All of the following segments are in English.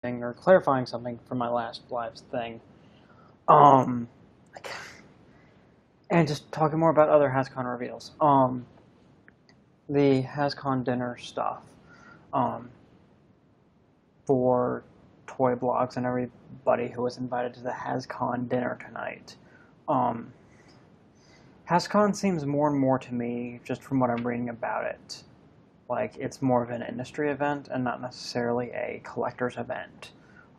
or clarifying something from my last live thing. Um, and just talking more about other HAScon reveals. The HAScon dinner stuff. Um, for toy blogs and everybody who was invited to the HAScon dinner tonight. HAScon seems more and more to me, just from what I'm reading about it, like it's more of an industry event and not necessarily a collector's event,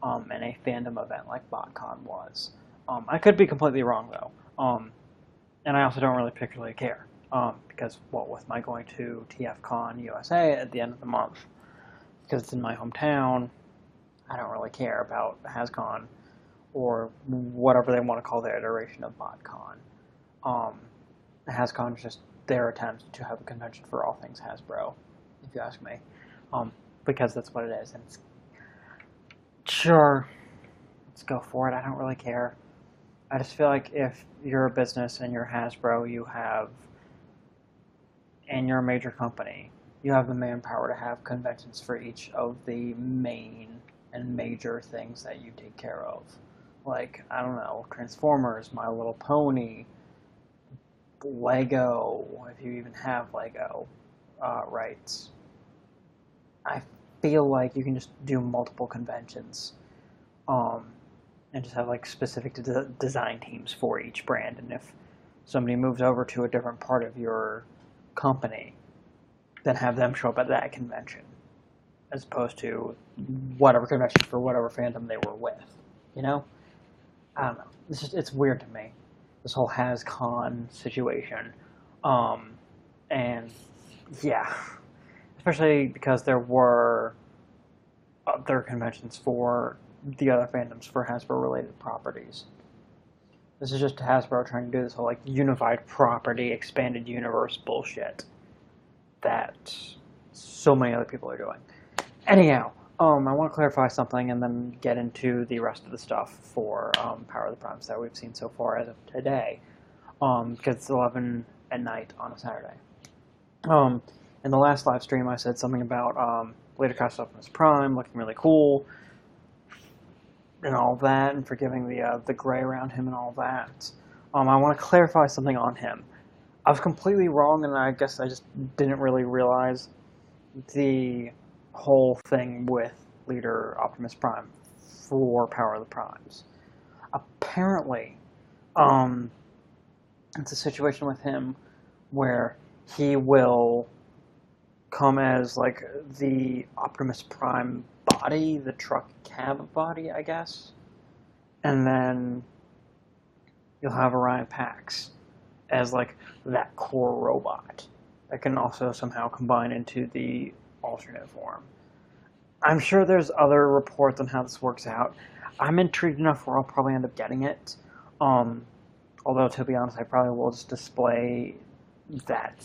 and a fandom event like BotCon was. I could be completely wrong though, and I also don't really particularly care, because with my going to TFCon USA at the end of the month, because it's in my hometown, I don't really care about HAScon or whatever they want to call their iteration of BotCon. HAScon is just their attempt to have a convention for all things Hasbro, if you ask me, because that's what it is. And sure, let's go for it. I don't really care. I just feel like if you're a business and you're Hasbro, and you're a major company, you have the manpower to have conventions for each of the main and major things that you take care of. Like, I don't know, Transformers, My Little Pony, Lego, if you even have Lego rights. I feel like you can just do multiple conventions, and just have specific design teams for each brand. And if somebody moves over to a different part of your company, then have them show up at that convention, as opposed to whatever convention for whatever fandom they were with. You know? I don't know. It's weird to me, this whole HAScon situation. And yeah, especially because there were other conventions for the other fandoms for Hasbro-related properties. This is just Hasbro trying to do this whole unified property, expanded universe bullshit that so many other people are doing. Anyhow, I want to clarify something and then get into the rest of the stuff for Power of the Primes that we've seen so far as of today, because it's 11 at night on a Saturday. In the last live stream, I said something about Leader Class Optimus Prime looking really cool and all that, and forgiving the gray around him and all that. I want to clarify something on him. I was completely wrong, and I guess I just didn't really realize the whole thing with Leader Optimus Prime for Power of the Primes. Apparently, it's a situation with him where he will come as the Optimus Prime body, the truck cab body, I guess, and then you'll have Orion Pax as that core robot that can also somehow combine into the alternate form. I'm sure there's other reports on how this works out. I'm intrigued enough where I'll probably end up getting it. Although, to be honest, I probably will just display that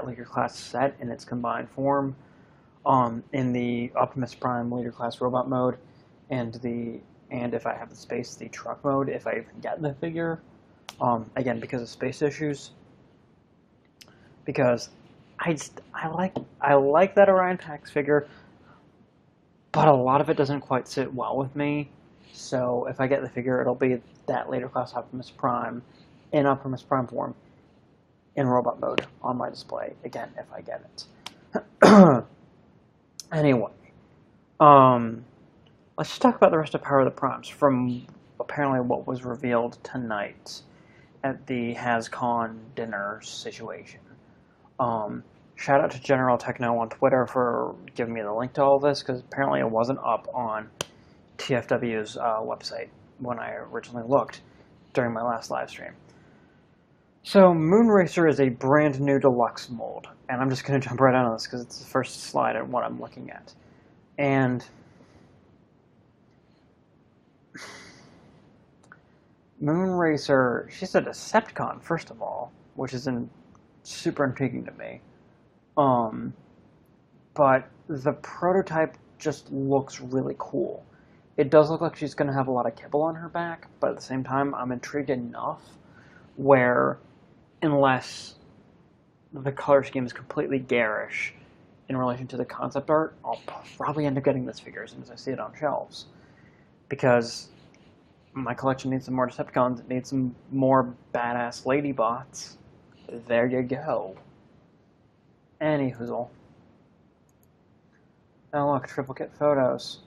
Leader Class set in its combined form, in the Optimus Prime Leader Class robot mode, and if I have the space, the truck mode, if I even get the figure. Again, because of space issues. Because I like that Orion Pax figure, but a lot of it doesn't quite sit well with me. So if I get the figure, it'll be that later class Optimus Prime in Optimus Prime form in robot mode on my display. Again, if I get it. Anyway, let's just talk about the rest of Power of the Primes from apparently what was revealed tonight at the HAScon dinner situation. Shout out to General Techno on Twitter for giving me the link to all this, because apparently it wasn't up on TFW's website when I originally looked during my last live stream. So, Moonracer is a brand new deluxe mold, and I'm just going to jump right on this because it's the first slide at what I'm looking at. And Moonracer, she's a Decepticon, first of all, which is super intriguing to me. But the prototype just looks really cool. It does look like she's going to have a lot of kibble on her back, but at the same time, I'm intrigued enough where, unless the color scheme is completely garish in relation to the concept art, I'll probably end up getting this figure as soon as I see it on shelves. Because my collection needs some more Decepticons, it needs some more badass lady bots. There you go. Any hoozle. Oh look, triplicate photos.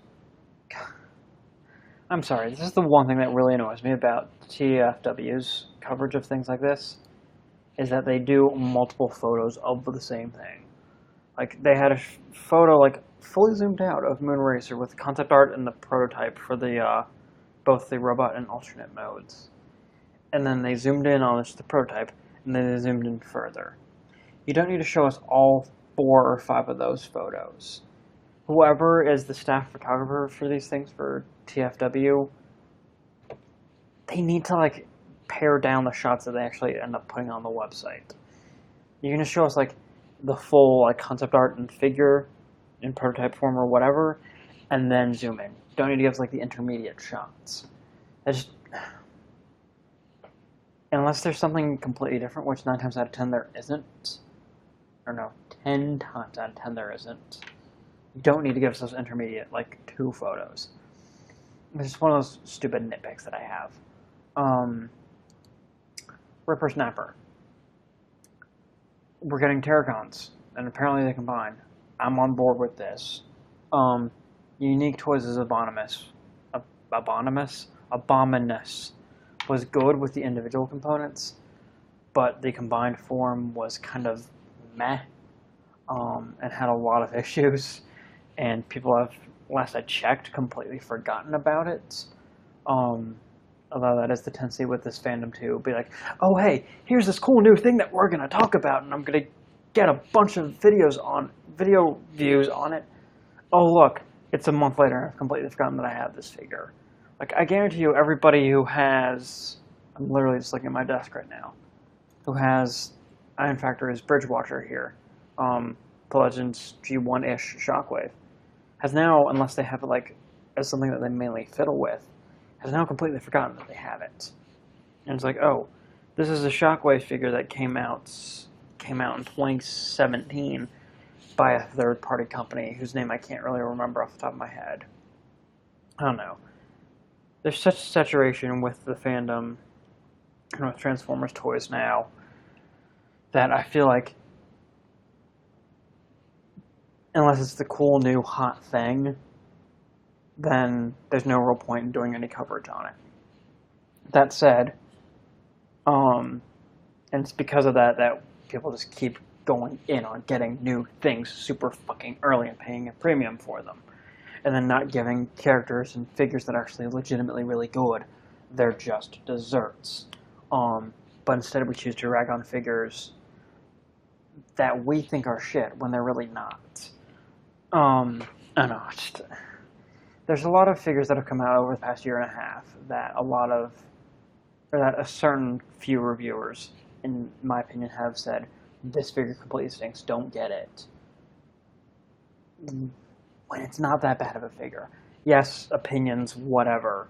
I'm sorry, this is the one thing that really annoys me about TFW's coverage of things like this, is that they do multiple photos of the same thing. Like, they had a photo, like, fully zoomed out of Moonracer with concept art and the prototype for the, both the robot and alternate modes. And then they zoomed in on just the prototype, and then they zoomed in further. You don't need to show us all 4 or 5 of those photos. Whoever is the staff photographer for these things for TFW, they need to, like, pare down the shots that they actually end up putting on the website. You can just show us, like, the full, like, concept art and figure in prototype form or whatever, and then zoom in. Don't need to give us, like, the intermediate shots. Just, unless there's something completely different, which 9 times out of 10 there isn't. Or no, 10 times out of 10 there isn't. You don't need to give us those intermediate, like, 2 photos. It's just one of those stupid nitpicks that I have. Ripper Snapper. We're getting Terracons, and apparently they combine. I'm on board with this. Unique Toys is Abominous. Abominous was good with the individual components, but the combined form was kind of meh, and had a lot of issues, and people have, last I checked, completely forgotten about it. Although that is the tendency with this fandom to be like, oh hey, here's this cool new thing that we're going to talk about, and I'm going to get a bunch of video views on it. Oh look, it's a month later and I've completely forgotten that I have this figure. Like, I guarantee you everybody who has, I'm literally just looking at my desk right now, who has Iron Factory's Bridgewatcher here, the Legends G1-ish Shockwave, has now, unless they have it like as something that they mainly fiddle with, has now completely forgotten that they have it. And it's like, oh, this is a Shockwave figure that came out in 2017 by a third-party company whose name I can't really remember off the top of my head. I don't know. There's such saturation with the fandom and with Transformers toys now that I feel like unless it's the cool new hot thing, then there's no real point in doing any coverage on it. That said, and it's because of that people just keep going in on getting new things super fucking early and paying a premium for them, and then not giving characters and figures that are actually legitimately really good. They're just desserts. But instead we choose to rag on figures that we think are shit when they're really not. I don't know, there's a lot of figures that have come out over the past year and a half that a certain few reviewers, in my opinion, have said, this figure completely stinks, don't get it. When it's not that bad of a figure. Yes, opinions, whatever.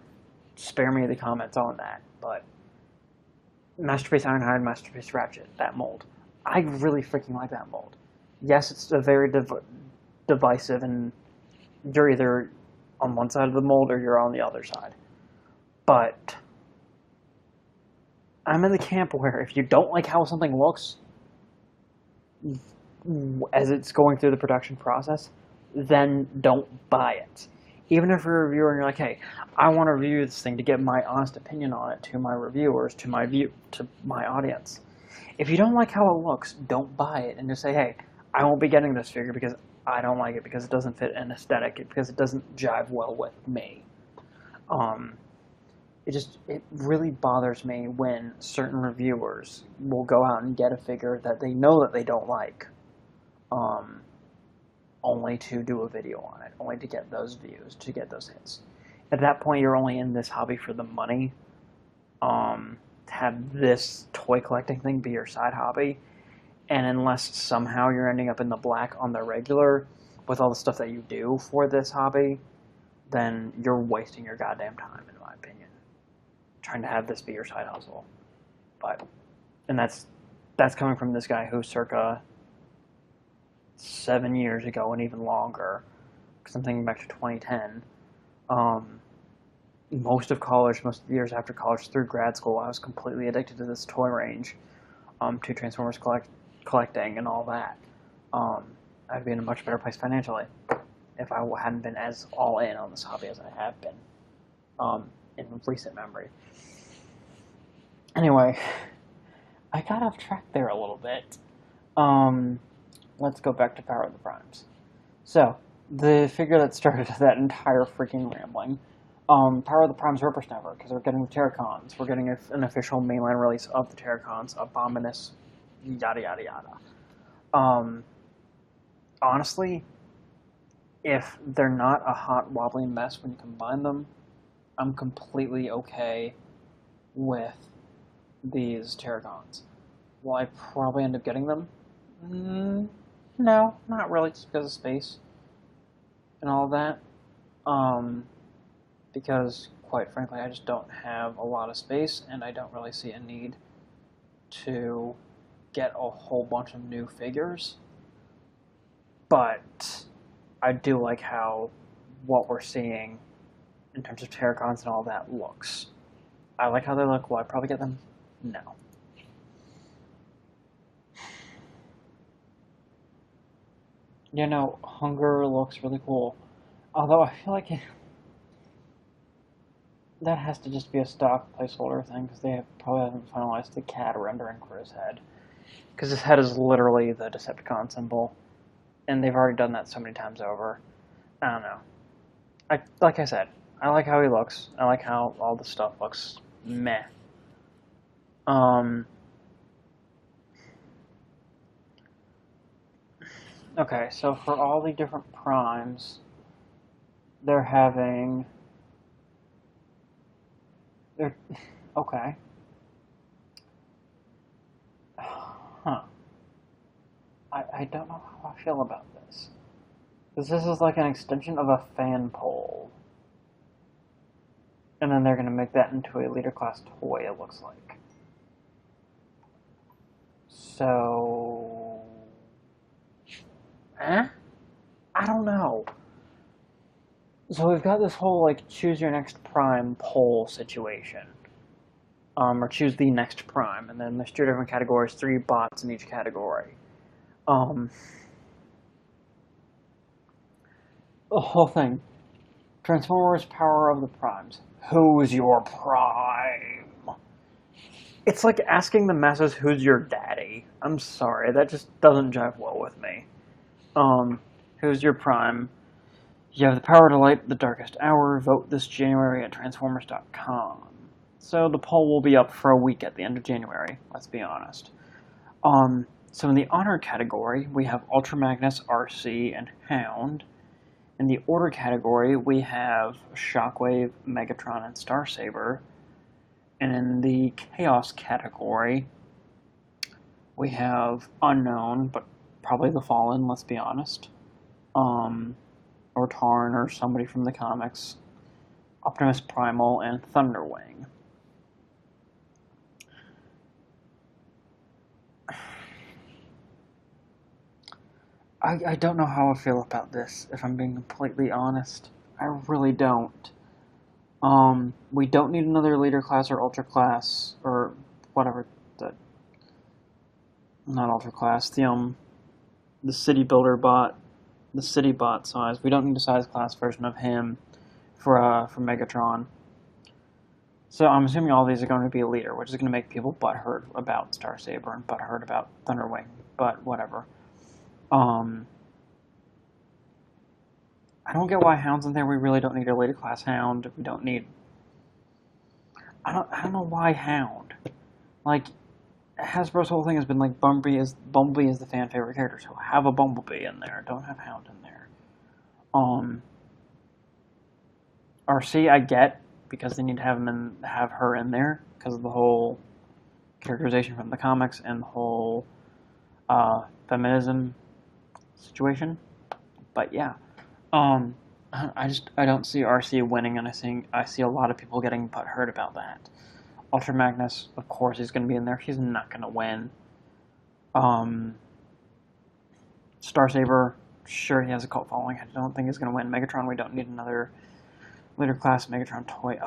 Spare me the comments on that, but Masterpiece Ironhide, Masterpiece Ratchet, that mold. I really freaking like that mold. Yes, it's a very divisive, and you're either on one side of the mold or you're on the other side. But I'm in the camp where if you don't like how something looks as it's going through the production process, then don't buy it. Even if you're a reviewer and you're like, hey, I want to review this thing to get my honest opinion on it to my reviewers, to my audience. If you don't like how it looks, don't buy it and just say, hey, I won't be getting this figure because I don't like it, because it doesn't fit an aesthetic, because it doesn't jive well with me. It really bothers me when certain reviewers will go out and get a figure that they know that they don't like, only to do a video on it, only to get those views, to get those hits. At that point, you're only in this hobby for the money. To have this toy collecting thing be your side hobby, and unless somehow you're ending up in the black on the regular with all the stuff that you do for this hobby, then you're wasting your goddamn time, in my opinion, trying to have this be your side hustle. And that's coming from this guy who circa 7 years ago and even longer, because I'm thinking back to 2010. Most of college, most of the years after college through grad school, I was completely addicted to this toy range, to Transformers collecting and all that. I'd be in a much better place financially if I hadn't been as all in on this hobby as I have been in recent memory. Anyway, I got off track there a little bit. Let's go back to Power of the Primes. So, the figure that started that entire freaking rambling, Power of the Primes Whippersnapper, because we're getting the Terracons. We're getting an official mainline release of the Terracons, Abominus, yada yada yada. Honestly, if they're not a hot, wobbly mess when you combine them, I'm completely okay with these Terracons. Will I probably end up getting them? No, not really, just because of space and all that. Because, quite frankly, I just don't have a lot of space, and I don't really see a need to get a whole bunch of new figures. But I do like how what we're seeing in terms of Terracons and all that looks. I like how they look. Will I probably get them? No. You know, Hunger looks really cool. Although I feel like that has to just be a stock placeholder thing, because they probably haven't finalized the CAD rendering for his head. Because his head is literally the Decepticon symbol, and they've already done that so many times over. I don't know. Like I said, I like how he looks. I like how all the stuff looks meh. Okay, so for all the different primes, they're having... Okay. Huh. I don't know how I feel about this. Because this is like an extension of a fan pole. And then they're going to make that into a leader class toy, it looks like. So... I don't know. So we've got this whole, like, choose your next prime poll situation. Or choose the next prime, and then there's 2 different categories, 3 bots in each category. The whole thing. Transformers Power of the Primes. Who's your prime? It's like asking the masses who's your daddy. I'm sorry, that just doesn't jive well with me. Who's your prime? You have the power to light the darkest hour. Vote this January at Transformers.com. So the poll will be up for a week at the end of January, let's be honest. So in the honor category, we have Ultra Magnus, RC, and Hound. In the order category, we have Shockwave, Megatron, and Starsaber. And in the chaos category, we have Unknown, but probably the Fallen, let's be honest. Or Tarn, or somebody from the comics. Optimus Primal, and Thunderwing. I don't know how I feel about this, if I'm being completely honest. I really don't. We don't need another leader class or ultra class, or whatever, not ultra class, the city builder bot, the city bot size. We don't need a size class version of him for Megatron. So I'm assuming all these are going to be a leader, which is going to make people butthurt about Starsaber and butthurt about Thunderwing, but whatever. I don't get why Hound's in there. We really don't need a leader class Hound. We don't need... I don't know why Hound. Like, Hasbro's whole thing has been like Bumblebee is the fan favorite character, so have a Bumblebee in there. Don't have Hound in there. RC I get, because they need to have her in there because of the whole characterization from the comics and the whole feminism situation. But yeah, I don't see RC winning, and I see a lot of people getting butthurt about that. Ultra Magnus, of course, he's going to be in there. He's not going to win. Starsaber, sure, he has a cult following. I don't think he's going to win. Megatron, we don't need another later class Megatron toy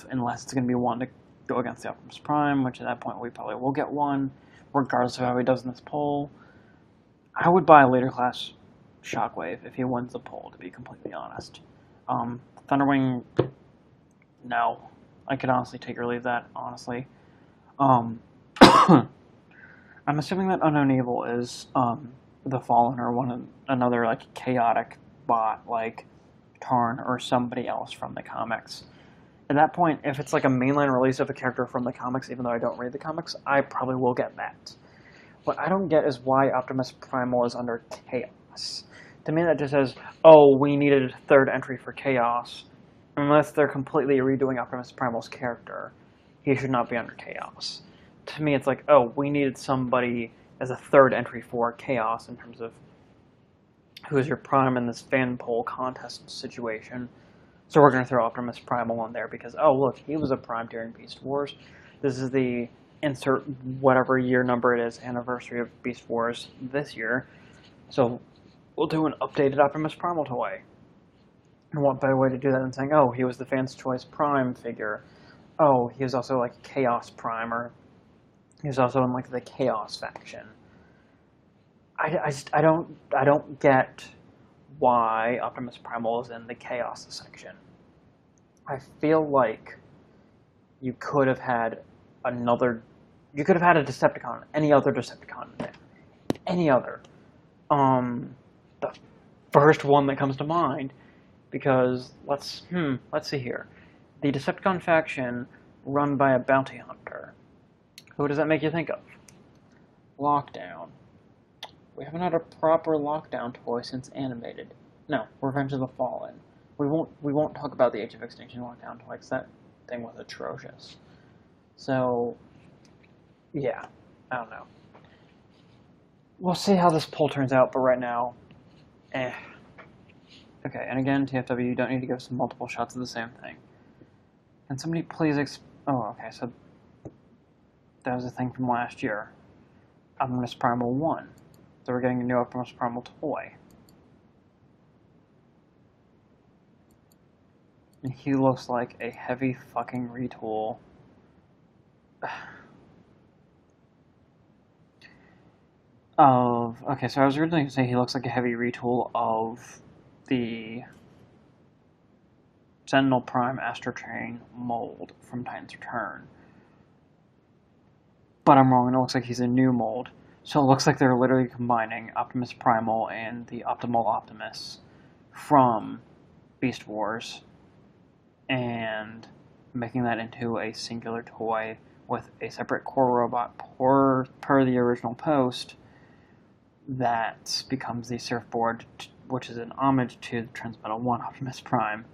unless it's going to be one to go against the Optimus Prime, which at that point we probably will get one, regardless of how he does in this poll. I would buy a later class Shockwave if he wins the poll, to be completely honest. Thunderwing, no. I could honestly take or leave that, honestly. I'm assuming that Unknown Evil is the Fallen or another like chaotic bot like Tarn or somebody else from the comics. At that point, if it's like a mainline release of a character from the comics, even though I don't read the comics, I probably will get that. What I don't get is why Optimus Primal is under Chaos. To me, that just says, oh, we needed a third entry for Chaos. Unless they're completely redoing Optimus Primal's character, he should not be under Chaos. To me, it's like, oh, we needed somebody as a third entry for Chaos in terms of who is your Prime in this fan poll contest situation. So we're going to throw Optimus Primal in there because, oh, look, he was a Prime during Beast Wars. This is the insert whatever year number it is, anniversary of Beast Wars this year. So we'll do an updated Optimus Primal toy. And what better way to do that than saying, oh, he was the Fans' Choice Prime figure. Oh, he was also like Chaos Prime, or he was also in like the Chaos faction. I don't get why Optimus Primal is in the Chaos section. I feel like you could have had a Decepticon, any other Decepticon in there. Any other. The first one that comes to mind, because let's see here. The Decepticon faction run by a bounty hunter. Who does that make you think of? Lockdown. We haven't had a proper Lockdown toy since Animated. No, Revenge of the Fallen. We won't talk about the Age of Extinction Lockdown toy, because that thing was atrocious. So, yeah, I don't know. We'll see how this poll turns out, but right now, Okay, and again, TFW, you don't need to give us multiple shots of the same thing. Can somebody please oh, okay, so that was a thing from last year. Optimus Primal 1. So we're getting a new Optimus Primal toy. And he looks like a heavy fucking retool. Okay, so I was originally going to say he looks like a heavy retool of the Sentinel Prime Astro Train mold from Titan's Return. But I'm wrong, it looks like he's a new mold. So it looks like they're literally combining Optimus Primal and the Optimal Optimus from Beast Wars and making that into a singular toy with a separate core robot per the original post that becomes the surfboard, which is an homage to the Transmetal 1 Optimus Prime.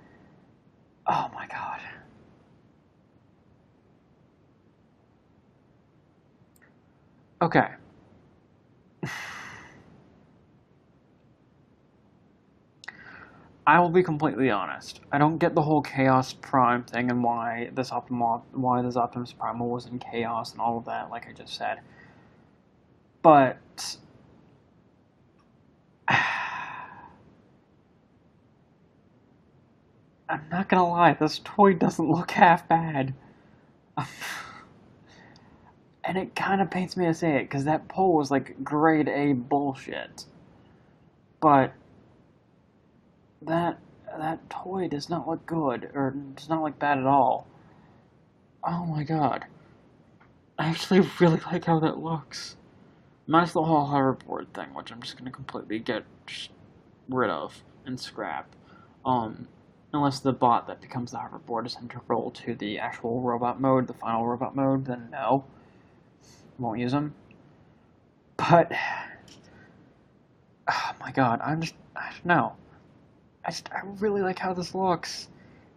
Oh my god. Okay. I will be completely honest. I don't get the whole Chaos Prime thing and why this Optimus Primal was in Chaos and all of that, like I just said. But I'm not gonna lie, this toy doesn't look half bad. And it kind of pains me to say it, because that poll was like grade A bullshit. But that toy does not look good, or does not look bad at all. Oh my god. I actually really like how that looks. Minus the whole hoverboard thing, which I'm just going to completely get rid of and scrap. Unless the bot that becomes the hoverboard is integral to the actual robot mode, the final robot mode, then no. Won't use them. But, oh my god, I don't know. I really like how this looks.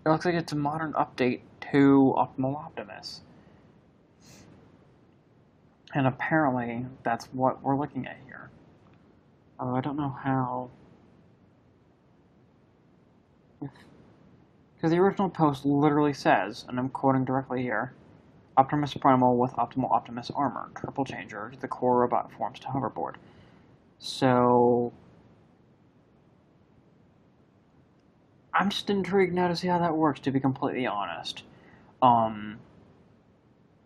It looks like it's a modern update to Optimal Optimus. And apparently, that's what we're looking at here. I don't know how... Because the original post literally says, and I'm quoting directly here, Optimus Primal with Optimal Optimus armor, triple changer, the core robot forms to hoverboard. So, I'm just intrigued now to see how that works, to be completely honest.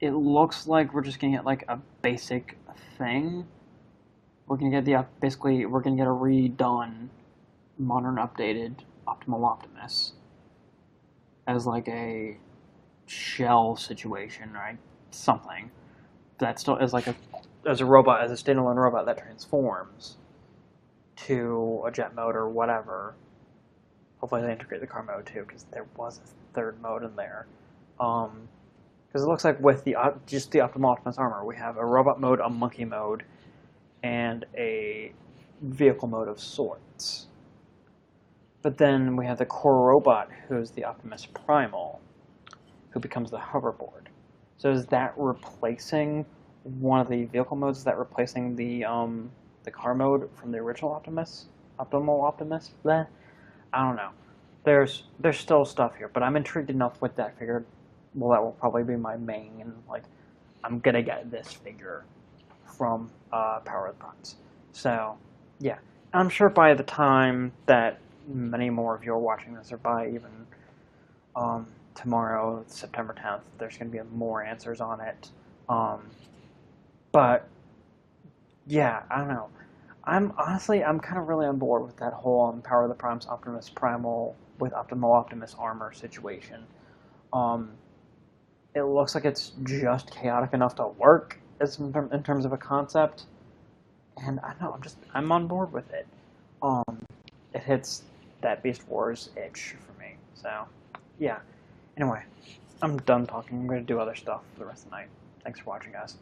It looks like we're just gonna get like a basic thing. We're gonna get basically we're gonna get a redone, modern, updated Optimal Optimus as like a shell situation, right? Something that still is like as a robot, as a standalone robot that transforms to a jet mode or whatever. Hopefully they integrate the car mode too, because there was a third mode in there. Because it looks like with just the Optimal Optimus armor, we have a robot mode, a monkey mode, and a vehicle mode of sorts. But then we have the core robot, who's the Optimus Primal, who becomes the hoverboard. So is that replacing one of the vehicle modes? Is that replacing the car mode from the original Optimal Optimus? Bleh. I don't know. There's still stuff here, but I'm intrigued enough with that figure. Well, that will probably be my main. Like, I'm gonna get this figure from Power of the Primes. So, yeah, I'm sure by the time that many more of you are watching this, or by even tomorrow, September 10th, there's gonna be more answers on it. But yeah, I don't know. I'm kind of really on board with that whole Power of the Primes Optimus Primal with Optimal Optimus armor situation. It looks like it's just chaotic enough to work in terms of a concept, and I don't know, I'm on board with it. It hits that Beast Wars itch for me. So yeah. Anyway, I'm done talking. I'm going to do other stuff for the rest of the night. Thanks for watching, guys.